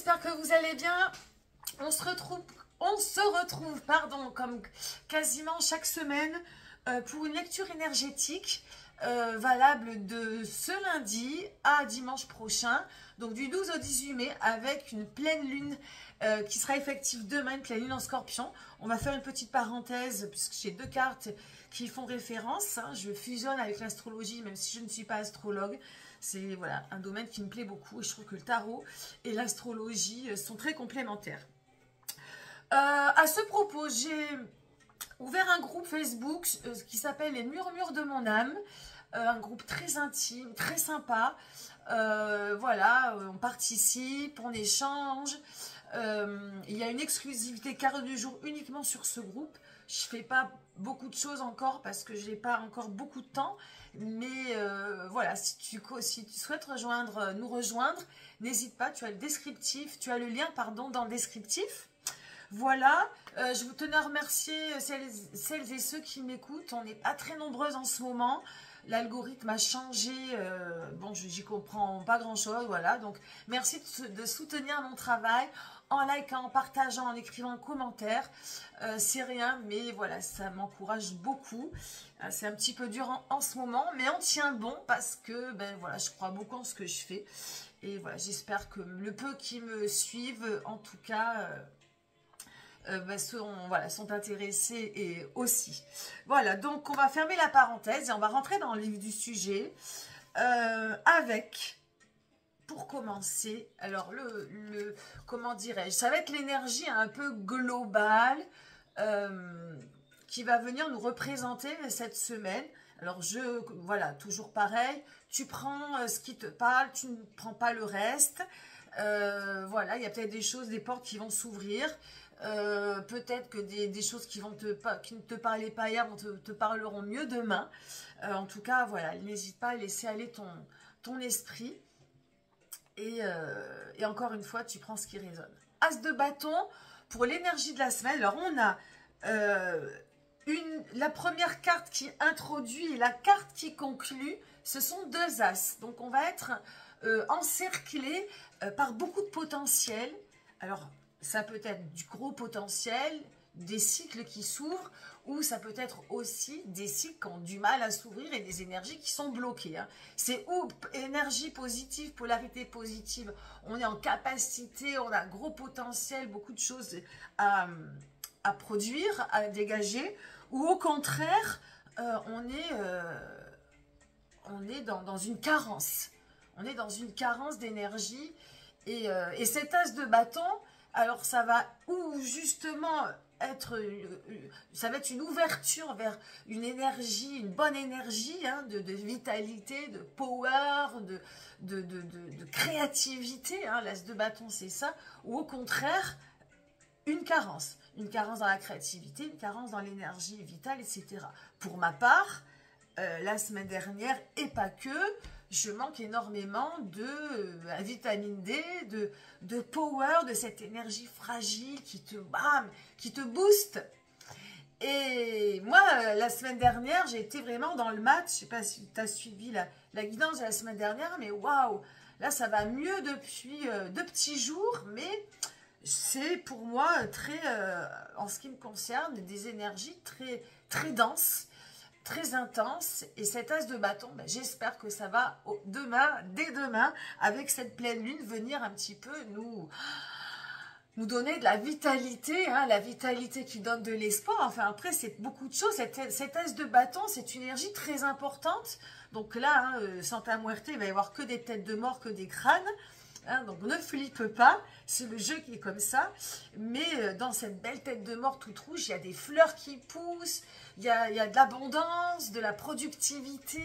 j'espère que vous allez bien. On se retrouve, pardon, comme quasiment chaque semaine pour une lecture énergétique valable de ce lundi à dimanche prochain, donc du 12 au 18 mai, avec une pleine lune qui sera effective demain, une pleine lune en Scorpion. On va faire une petite parenthèse puisque j'ai deux cartes qui font référence. Je fusionne avec l'astrologie, même si je ne suis pas astrologue. C'est voilà, un domaine qui me plaît beaucoup et je trouve que le tarot et l'astrologie sont très complémentaires. À ce propos, j'ai ouvert un groupe Facebook qui s'appelle Les Murmures de mon âme. Un groupe très intime, très sympa. Voilà, on participe, on échange. Il y a une exclusivité carte du jour uniquement sur ce groupe. Je ne fais pas beaucoup de choses encore parce que je n'ai pas encore beaucoup de temps. Mais voilà, si tu souhaites nous rejoindre, n'hésite pas, tu as le lien dans le descriptif. Voilà, je vous tenais à remercier celles et ceux qui m'écoutent. On n'est pas très nombreuses en ce moment. L'algorithme a changé, bon, j'y comprends pas grand-chose, voilà. Donc, merci de soutenir mon travail en likant, en partageant, en écrivant un commentaire. C'est rien, mais voilà, ça m'encourage beaucoup. C'est un petit peu dur en ce moment, mais on tient bon parce que, ben voilà, je crois beaucoup en ce que je fais. Et voilà, j'espère que le peu qui me suivent, en tout cas... sont intéressés et aussi. Voilà, donc on va fermer la parenthèse et on va rentrer dans le vif du sujet avec, pour commencer, alors comment dirais-je, ça va être l'énergie un peu globale qui va venir nous représenter cette semaine. Alors voilà, toujours pareil, tu prends ce qui te parle, tu ne prends pas le reste. Voilà, il y a peut-être des choses, des portes qui vont s'ouvrir. Peut-être que des choses qui ne te parlaient pas hier te parleront mieux demain. En tout cas, voilà, n'hésite pas à laisser aller ton esprit. Et encore une fois, tu prends ce qui résonne. As de bâton pour l'énergie de la semaine. Alors, on a la première carte qui introduit et la carte qui conclut. Ce sont deux as. Donc, on va être encerclé par beaucoup de potentiel. Alors, ça peut être du gros potentiel, des cycles qui s'ouvrent, ou ça peut être aussi des cycles qui ont du mal à s'ouvrir et des énergies qui sont bloquées. C'est ou énergie positive, polarité positive, on est en capacité, on a un gros potentiel, beaucoup de choses à produire, à dégager, ou au contraire, on est dans une carence. On est dans une carence d'énergie et cet as de bâton... Alors, ça va justement ça va être une ouverture vers une énergie, une bonne énergie de vitalité, de power, de créativité. L'as de bâton, c'est ça. Ou au contraire, une carence dans la créativité, une carence dans l'énergie vitale, etc. Pour ma part, la semaine dernière, et pas que, je manque énormément de vitamine D, de power, de cette énergie fragile qui te booste. Et moi, la semaine dernière, j'ai été vraiment dans le mat. Je ne sais pas si tu as suivi la guidance de la semaine dernière, mais waouh, là, ça va mieux depuis 2 petits jours, mais c'est pour moi très, en ce qui me concerne, des énergies très, très denses, très intense. Et cet as de bâton, j'espère que ça va dès demain, avec cette pleine lune, venir un petit peu nous donner de la vitalité, la vitalité qui donne de l'espoir. Enfin, après, c'est beaucoup de choses. Cet as de bâton, c'est une énergie très importante. Donc là, Santa Muerte, il va y avoir que des têtes de mort, que des crânes. Donc ne flippe pas, c'est le jeu qui est comme ça, mais dans cette belle tête de mort toute rouge, il y a des fleurs qui poussent, il y a de l'abondance, de la productivité,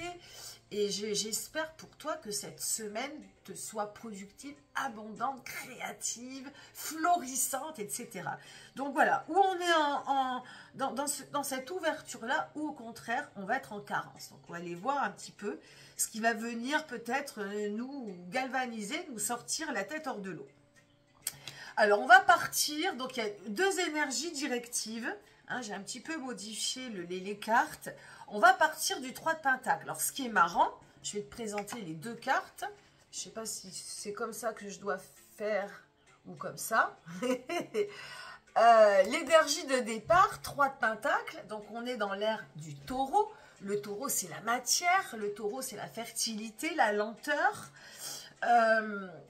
et j'espère pour toi que cette semaine te soit productive, abondante, créative, florissante, etc. Donc voilà, où on est dans cette ouverture-là, ou au contraire, on va être en carence. Donc on va aller voir un petit peu ce qui va venir peut-être nous galvaniser, nous sortir la tête hors de l'eau. Alors on va partir, donc il y a deux énergies directives. J'ai un petit peu modifié les cartes. On va partir du 3 de Pentacle. Alors, ce qui est marrant, je vais te présenter les deux cartes. Je ne sais pas si c'est comme ça que je dois faire ou comme ça. L'énergie de départ, 3 de pentacles, donc on est dans l'ère du taureau. Le taureau, c'est la matière, le taureau, c'est la fertilité, la lenteur,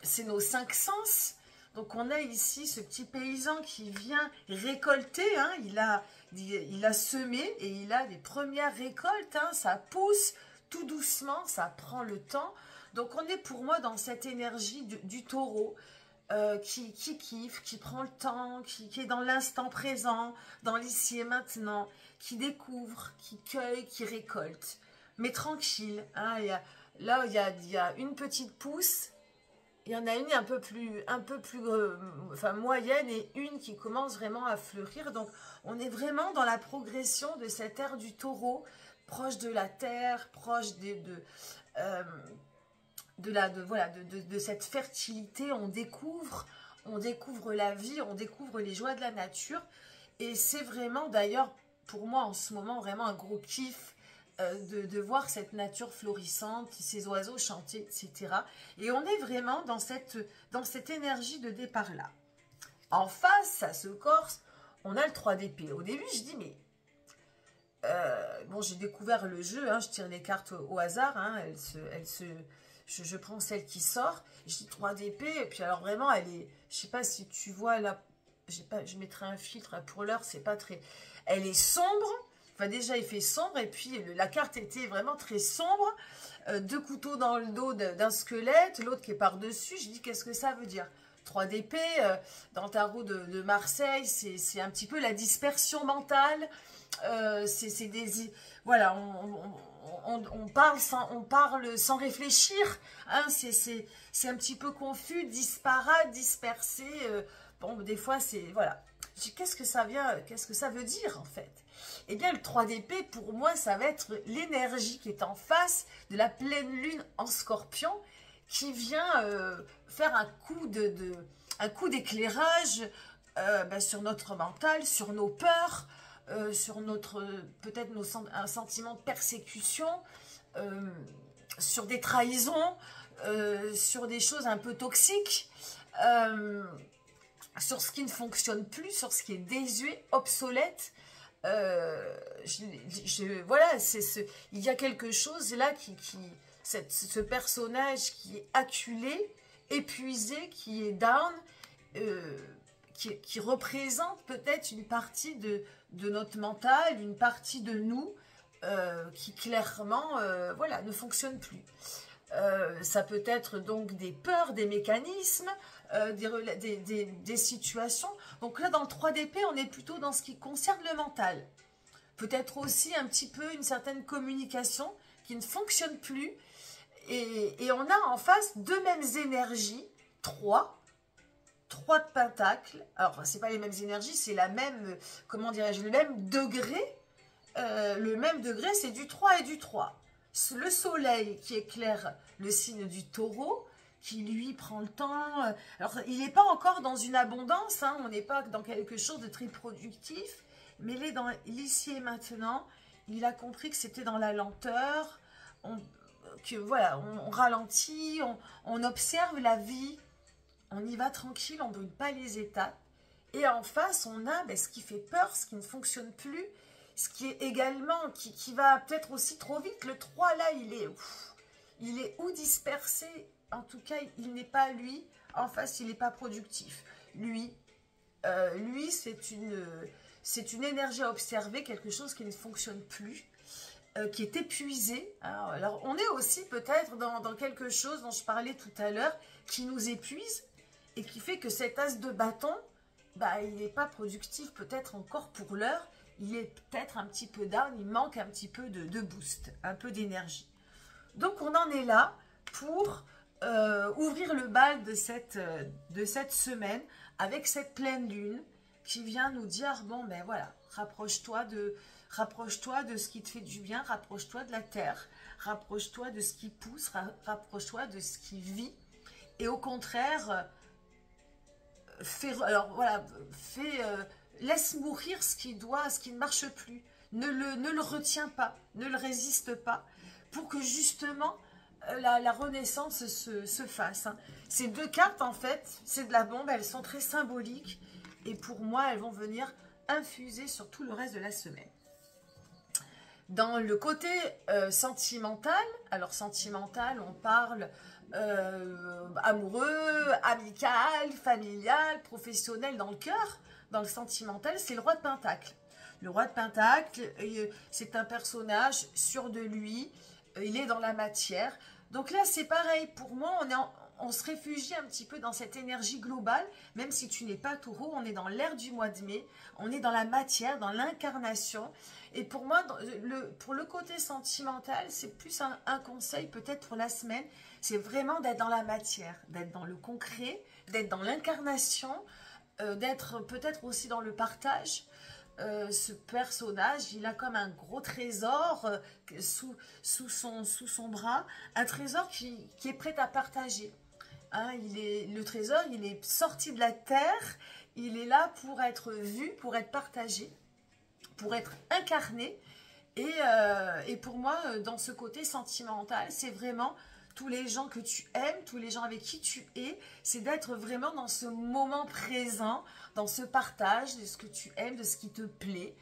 c'est nos 5 sens. Donc on a ici ce petit paysan qui vient récolter, hein, il a semé et il a des premières récoltes, hein, ça pousse tout doucement, ça prend le temps. Donc on est pour moi dans cette énergie du taureau qui kiffe, qui prend le temps, qui est dans l'instant présent, dans l'ici et maintenant, qui découvre, qui cueille, qui récolte, mais tranquille. Hein, il y a une petite pousse. Il y en a une un peu plus enfin, moyenne et une qui commence vraiment à fleurir. Donc, on est vraiment dans la progression de cette ère du taureau, proche de la terre, proche de cette fertilité. On découvre la vie, on découvre les joies de la nature. Et c'est vraiment, d'ailleurs, pour moi, en ce moment, vraiment un gros kiff de voir cette nature florissante, ces oiseaux chanter, etc. Et on est vraiment dans cette énergie de départ-là. En face, ça se corse, on a le 3 d'épée. Au début, je dis, mais... bon, j'ai découvert le jeu, hein, je tire les cartes au hasard, hein, je prends celle qui sort, je dis 3 d'épée, et puis alors vraiment, elle est... Je sais pas si tu vois là, je mettrai un filtre pour l'heure, c'est pas très... Elle est sombre. Enfin, déjà, il fait sombre, et puis la carte était vraiment très sombre. 2 couteaux dans le dos d'un squelette, l'autre qui est par-dessus. Je dis, qu'est-ce que ça veut dire? 3 d'épée, dans le tarot de Marseille, c'est un petit peu la dispersion mentale. C'est des... Voilà, on parle sans réfléchir. Hein, c'est un petit peu confus, disparate, dispersé. Bon, des fois, c'est... Voilà. Qu'est-ce que ça veut dire, en fait? Eh bien, le 3 d'épée, pour moi, ça va être l'énergie qui est en face de la pleine lune en scorpion, qui vient faire un coup d'éclairage sur notre mental, sur nos peurs, sur peut-être un sentiment de persécution, sur des trahisons, sur des choses un peu toxiques, sur ce qui ne fonctionne plus, sur ce qui est désuet, obsolète. Voilà, il y a quelque chose là ce personnage qui est acculé, épuisé, qui est down, qui représente peut-être une partie de notre mental, une partie de nous qui clairement voilà, ne fonctionne plus. Ça peut être donc des peurs, des mécanismes, des situations. Donc là, dans le 3 d'épée, on est plutôt dans ce qui concerne le mental. Peut-être aussi un petit peu une certaine communication qui ne fonctionne plus. Et on a en face 2 mêmes énergies, 3 de pentacles. Alors, ce n'est pas les mêmes énergies, c'est la même, comment dirais-je, le même degré. Le même degré, c'est du 3 et du 3. Le soleil qui éclaire le signe du taureau, qui lui prend le temps. Alors, il n'est pas encore dans une abondance, hein, on n'est pas dans quelque chose de très productif, mais il est dans l'ici et maintenant. Il a compris que c'était dans la lenteur, voilà, on ralentit, on observe la vie, on y va tranquille, on ne brûle pas les étapes. Et en face, on a ce qui fait peur, ce qui ne fonctionne plus, ce qui est également, qui va peut-être aussi trop vite. Le 3, là, il est ou dispersé, en tout cas, il n'est pas lui. En face, il n'est pas productif. Lui c'est une énergie à observer, quelque chose qui ne fonctionne plus, qui est épuisé. Alors, on est aussi peut-être dans quelque chose dont je parlais tout à l'heure, qui nous épuise et qui fait que cet as de bâton, il n'est pas productif peut-être encore pour l'heure. Il est peut-être un petit peu down, il manque un petit peu de boost, un peu d'énergie. Donc, on en est là pour ouvrir le bal de cette semaine avec cette pleine lune qui vient nous dire, bon, ben voilà, rapproche-toi de ce qui te fait du bien, rapproche-toi de la terre, rapproche-toi de ce qui pousse, rapproche-toi de ce qui vit. Et au contraire, laisse mourir ce qui ne marche plus. Ne le retiens pas, ne le résiste pas, pour que justement la renaissance se fasse. Hein. Ces deux cartes, en fait, c'est de la bombe, elles sont très symboliques. Et pour moi, elles vont venir infuser sur tout le reste de la semaine. Dans le côté sentimental, alors sentimental, on parle amoureux, amical, familial, professionnel, dans le cœur. Dans le sentimental, c'est le roi de Pentacle. Le roi de Pentacle, c'est un personnage sûr de lui, il est dans la matière. Donc là, c'est pareil, pour moi, on se réfugie un petit peu dans cette énergie globale, même si tu n'es pas taureau, on est dans l'ère du mois de mai, on est dans la matière, dans l'incarnation. Et pour moi, pour le côté sentimental, c'est plus un conseil peut-être pour la semaine, c'est vraiment d'être dans la matière, d'être dans le concret, d'être dans l'incarnation, d'être peut-être aussi dans le partage. Ce personnage, il a comme un gros trésor sous son bras, un trésor qui est prêt à partager. Hein, le trésor, il est sorti de la terre, il est là pour être vu, pour être partagé, pour être incarné. Et pour moi, dans ce côté sentimental, c'est vraiment tous les gens que tu aimes, tous les gens avec qui tu es, c'est d'être vraiment dans ce moment présent, dans ce partage de ce que tu aimes, de ce qui te plaît,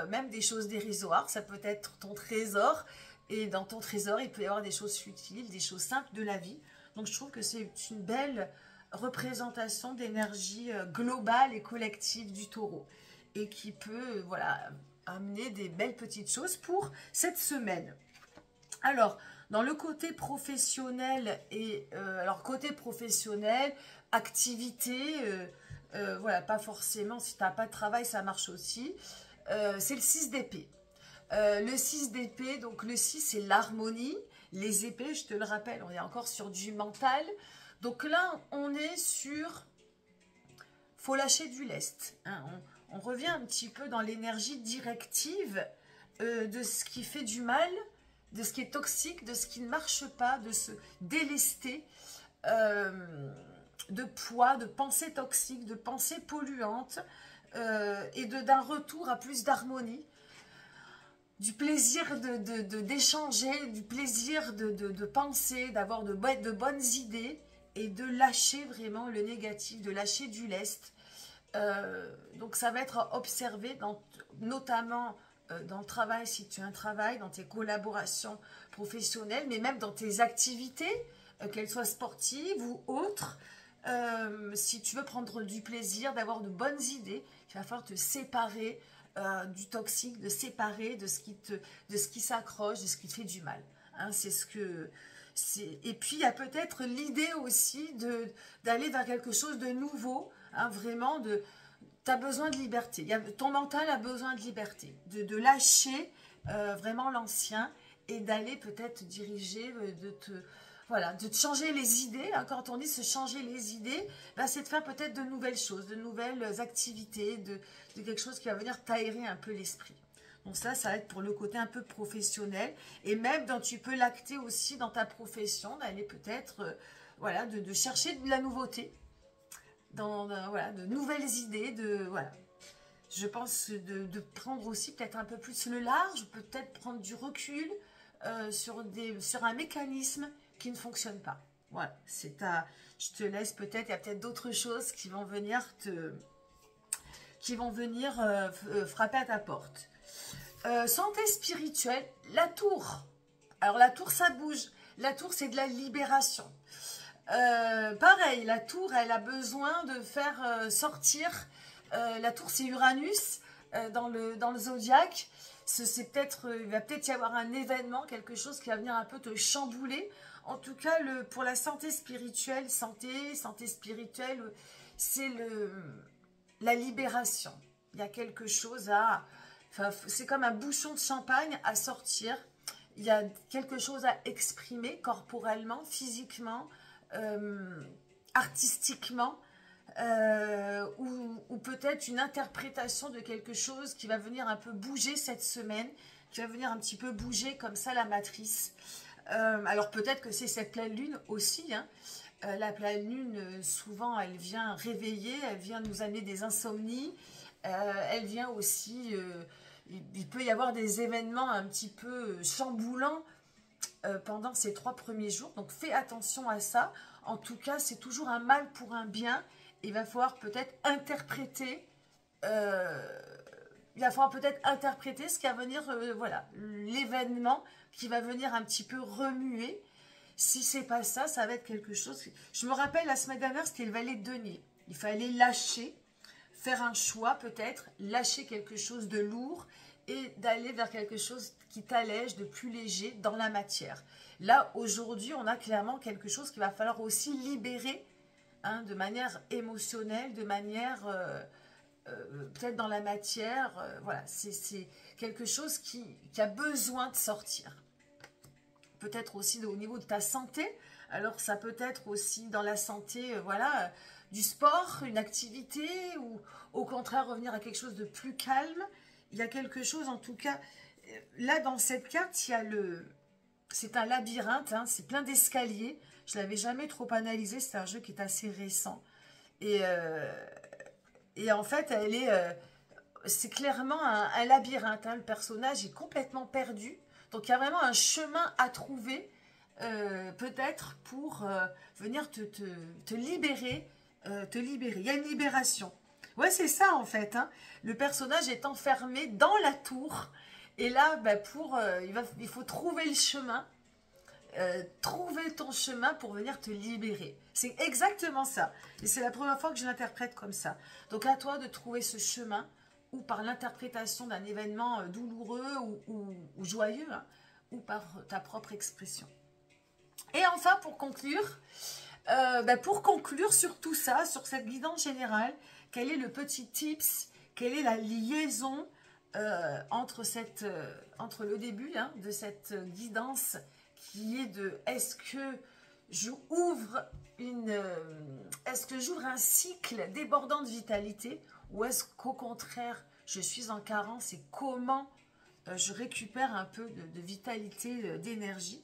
même des choses dérisoires, ça peut être ton trésor, et dans ton trésor, il peut y avoir des choses futiles, des choses simples de la vie. Donc je trouve que c'est une belle représentation d'énergie globale et collective du taureau, et qui peut, voilà, amener des belles petites choses pour cette semaine. Alors, dans le côté professionnel, alors côté professionnel, activité, voilà, pas forcément, si tu n'as pas de travail, ça marche aussi, c'est le 6 d'épée. Le 6 d'épée, donc le 6 c'est l'harmonie, les épées, je te le rappelle, on est encore sur du mental, donc là on est sur, faut lâcher du lest, hein, on revient un petit peu dans l'énergie directive de ce qui fait du mal, de ce qui est toxique, de ce qui ne marche pas, de se délester de poids, de pensées toxiques, de pensées polluantes et d'un retour à plus d'harmonie, du plaisir d'échanger, du plaisir de penser, d'avoir de bonnes idées et de lâcher vraiment le négatif, de lâcher du lest. Donc ça va être observé notamment dans le travail, si tu as un travail, dans tes collaborations professionnelles, mais même dans tes activités, qu'elles soient sportives ou autres. Si tu veux prendre du plaisir, d'avoir de bonnes idées, il va falloir te séparer du toxique, de séparer de ce qui s'accroche, de ce qui te fait du mal. Hein, et puis il y a peut-être l'idée aussi d'aller vers quelque chose de nouveau, hein, vraiment tu as besoin de liberté, ton mental a besoin de liberté, de lâcher vraiment l'ancien et d'aller peut-être diriger, de te changer les idées. Hein, quand on dit se changer les idées, ben, c'est de faire peut-être de nouvelles choses, de nouvelles activités, de quelque chose qui va venir t'aérer un peu l'esprit. Donc ça va être pour le côté un peu professionnel. Et même, tu peux l'acter aussi dans ta profession, d'aller peut-être, voilà, de chercher de la nouveauté, voilà, de nouvelles idées, voilà. Je pense de prendre aussi peut-être un peu plus le large, peut-être prendre du recul sur un mécanisme qui ne fonctionne pas. Voilà, je te laisse peut-être, il y a peut-être d'autres choses qui vont venir frapper à ta porte. Santé spirituelle, la tour. Alors la tour, ça bouge. La tour, c'est de la libération. Pareil, la tour, elle a besoin de faire sortir. La tour, c'est Uranus dans le zodiaque. Il va peut-être y avoir un événement, quelque chose qui va venir un peu te chambouler. En tout cas, pour la santé spirituelle, santé spirituelle, c'est la libération. Il y a quelque chose c'est comme un bouchon de champagne à sortir. Il y a quelque chose à exprimer corporellement, physiquement, artistiquement, ou peut-être une interprétation de quelque chose qui va venir un peu bouger cette semaine, qui va venir un petit peu bouger comme ça la matrice. Alors peut-être que c'est cette pleine lune aussi, hein. La pleine lune, souvent, elle vient réveiller, elle vient nous amener des insomnies, elle vient aussi, il peut y avoir des événements un petit peu chamboulants pendant ces 3 premiers jours. Donc, fais attention à ça. En tout cas, c'est toujours un mal pour un bien. Il va falloir peut-être interpréter... il va falloir peut-être interpréter ce qui va venir, voilà, l'événement qui va venir un petit peu remuer. Si c'est pas ça, ça va être quelque chose... Je me rappelle, la semaine dernière, c'était le valet de denier. Il fallait lâcher, faire un choix peut-être, lâcher quelque chose de lourd et d'aller vers quelque chose qui t'allège, de plus léger dans la matière. Là, aujourd'hui, on a clairement quelque chose qu'il va falloir aussi libérer, hein, de manière émotionnelle, de manière... peut-être dans la matière, voilà, c'est quelque chose qui a besoin de sortir. Peut-être aussi au niveau de ta santé, alors ça peut être aussi dans la santé, voilà, du sport, une activité, ou au contraire revenir à quelque chose de plus calme. Il y a quelque chose, en tout cas, là dans cette carte, il y a c'est un labyrinthe, hein, c'est plein d'escaliers, je ne l'avais jamais trop analysé, c'est un jeu qui est assez récent, et en fait, c'est clairement un labyrinthe. Hein. Le personnage est complètement perdu. Donc, il y a vraiment un chemin à trouver, peut-être pour venir te libérer. Il y a une libération. Ouais, c'est ça, en fait. Hein. Le personnage est enfermé dans la tour. Et là, ben, il faut trouver le chemin. Trouver ton chemin pour venir te libérer. C'est exactement ça. Et c'est la première fois que je l'interprète comme ça. Donc à toi de trouver ce chemin, ou par l'interprétation d'un événement douloureux ou joyeux, hein, ou par ta propre expression. Et enfin, pour conclure sur tout ça, sur cette guidance générale, quel est le petit tips, quelle est la liaison entre le début, hein, de cette guidance qui est de est-ce que j'ouvre un cycle débordant de vitalité, ou est-ce qu'au contraire je suis en carence et comment je récupère un peu de vitalité, d'énergie?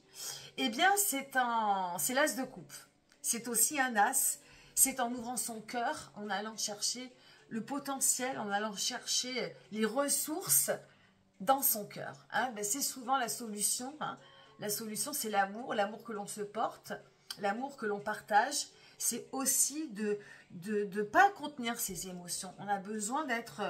Eh bien c'est l'as de coupe, c'est aussi un as, c'est en ouvrant son cœur, en allant chercher le potentiel, en allant chercher les ressources dans son cœur, hein. Ben, c'est souvent la solution, hein. La solution, c'est l'amour que l'on se porte, l'amour que l'on partage. C'est aussi de ne pas contenir ses émotions. On a besoin d'être,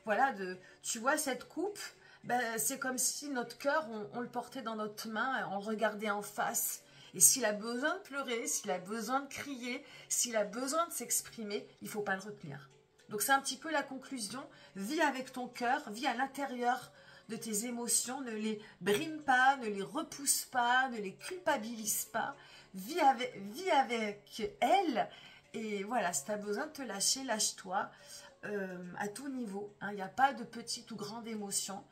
voilà, tu vois, cette coupe, ben, c'est comme si notre cœur, on le portait dans notre main, on le regardait en face. Et s'il a besoin de pleurer, s'il a besoin de crier, s'il a besoin de s'exprimer, il ne faut pas le retenir. Donc c'est un petit peu la conclusion. Vis avec ton cœur, vis à l'intérieur de tes émotions, ne les brime pas, ne les repousse pas, ne les culpabilise pas, vis avec elles, et voilà, si tu as besoin de te lâcher, lâche-toi, à tout niveau, hein. Il n'y a pas de petite ou grande émotion,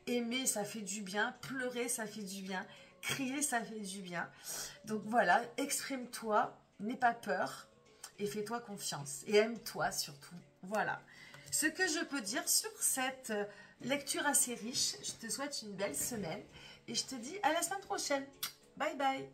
aimer ça fait du bien, pleurer ça fait du bien, crier ça fait du bien, donc voilà, exprime-toi, n'aie pas peur, et fais-toi confiance, et aime-toi surtout, voilà. Ce que je peux dire sur cette lecture assez riche, je te souhaite une belle semaine et je te dis à la semaine prochaine. Bye bye.